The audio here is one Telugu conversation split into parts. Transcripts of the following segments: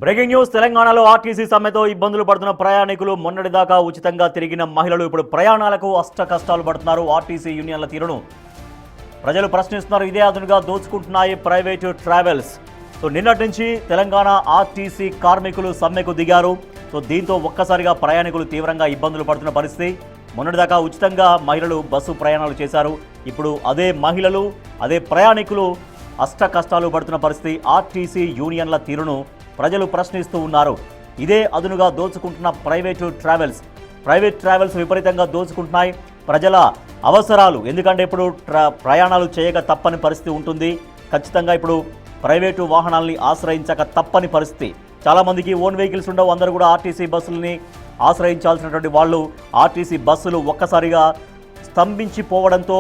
Breaking news. తెలంగాణలో ఆర్టీసీ సమ్మెతో ఇబ్బందులు పడుతున్న ప్రయాణికులు మొన్నటిదాకా ఉచితంగా తిరిగిన మహిళలు ఇప్పుడు ప్రయాణాలకు అష్ట కష్టాలు పడుతున్నారు. ఆర్టీసీ యూనియన్ల తీరును ప్రజలు ప్రశ్నిస్తున్నారు. ఇదే అదునుగా దోచుకుంటున్నాయి ప్రైవేటు ట్రావెల్స్. సో నిన్నటి నుంచి తెలంగాణ ఆర్టీసీ కార్మికులు సమ్మెకు దిగారు. సో దీంతో ఒక్కసారిగా ప్రయాణికులు తీవ్రంగా ఇబ్బందులు పడుతున్న పరిస్థితి. మొన్నటిదాకా ఉచితంగా మహిళలు బస్సు ప్రయాణాలు చేశారు. ఇప్పుడు అదే మహిళలు అదే ప్రయాణికులు అష్ట కష్టాలు పడుతున్న పరిస్థితి. ఆర్టీసీ యూనియన్ల తీరును ప్రజలు ప్రశ్నిస్తూ ఉన్నారు. ఇదే అదునుగా దోచుకుంటున్న ప్రైవేట్ ట్రావెల్స్ విపరీతంగా దోచుకుంటున్నాయి ప్రజల అవసరాలు. ఎందుకంటే ఇప్పుడు ప్రయాణాలు చేయక తప్పని పరిస్థితి ఉంటుంది. ఖచ్చితంగా ఇప్పుడు ప్రైవేటు వాహనాలని ఆశ్రయించక తప్పని పరిస్థితి. చాలామందికి ఓన్ వెహికల్స్ ఉండవు. అందరూ కూడా ఆర్టీసీ బస్సులని ఆశ్రయించాల్సినటువంటి వాళ్ళు ఆర్టీసీ బస్సులు ఒక్కసారిగా స్తంభించిపోవడంతో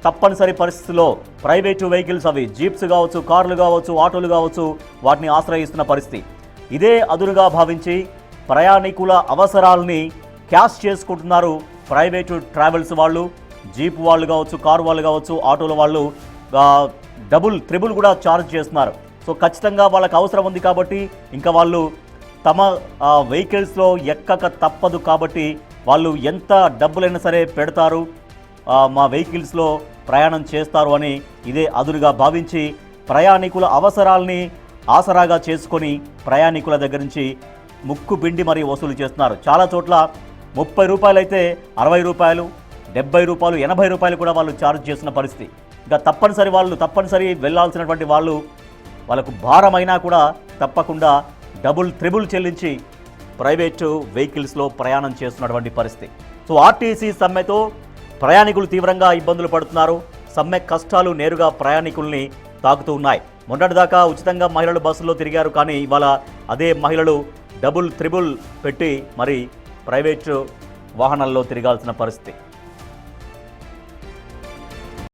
తప్పనిసరి పరిస్థితిలో ప్రైవేటు వెహికల్స్, అవి జీప్స్ కావచ్చు, కార్లు కావచ్చు, ఆటోలు కావచ్చు, వాటిని ఆశ్రయిస్తున్న పరిస్థితి. ఇదే అదునుగా భావించి ప్రయాణికుల అవసరాలని క్యాష్ చేసుకుంటున్నారు ప్రైవేటు ట్రావెల్స్ వాళ్ళు. జీప్ వాళ్ళు కావచ్చు, కారు వాళ్ళు కావచ్చు, ఆటోల వాళ్ళు త్రిబుల్ కూడా ఛార్జ్ చేస్తున్నారు. సో ఖచ్చితంగా వాళ్ళకి అవసరం ఉంది కాబట్టి ఇంకా వాళ్ళు తమ వెహికల్స్లో ఎక్కక తప్పదు కాబట్టి వాళ్ళు ఎంత డబ్బులైనా సరే పెడతారు, మా వెహికల్స్లో ప్రయాణం చేస్తారు అని ఇదే అదునుగా భావించి ప్రయాణికుల అవసరాలని ఆసరాగా చేసుకొని ప్రయాణికుల దగ్గర నుంచి ముక్కు పిండి మరీ వసూలు చేస్తున్నారు. చాలా చోట్ల 30 రూపాయలు అయితే 60 రూపాయలు, 70 రూపాయలు, 80 రూపాయలు కూడా వాళ్ళు ఛార్జ్ చేస్తున్న పరిస్థితి. ఇంకా తప్పనిసరి వెళ్ళాల్సినటువంటి వాళ్ళకు భారమైనా కూడా తప్పకుండా త్రిబుల్ చెల్లించి ప్రైవేటు వెహికల్స్లో ప్రయాణం చేస్తున్నటువంటి పరిస్థితి. సో ఆర్టీసీ సమ్మెతో ప్రయాణికులు తీవ్రంగా ఇబ్బందులు పడుతున్నారు. సమ్మె కష్టాలు నేరుగా ప్రయాణికుల్ని తాకుతూ ఉన్నాయి. మొన్నటిదాకా ఉచితంగా మహిళలు బస్సుల్లో తిరిగారు. కానీ ఇవాళ అదే మహిళలు త్రిబుల్ పెట్టి మరి ప్రైవేటు వాహనాల్లో తిరగాల్సిన పరిస్థితి.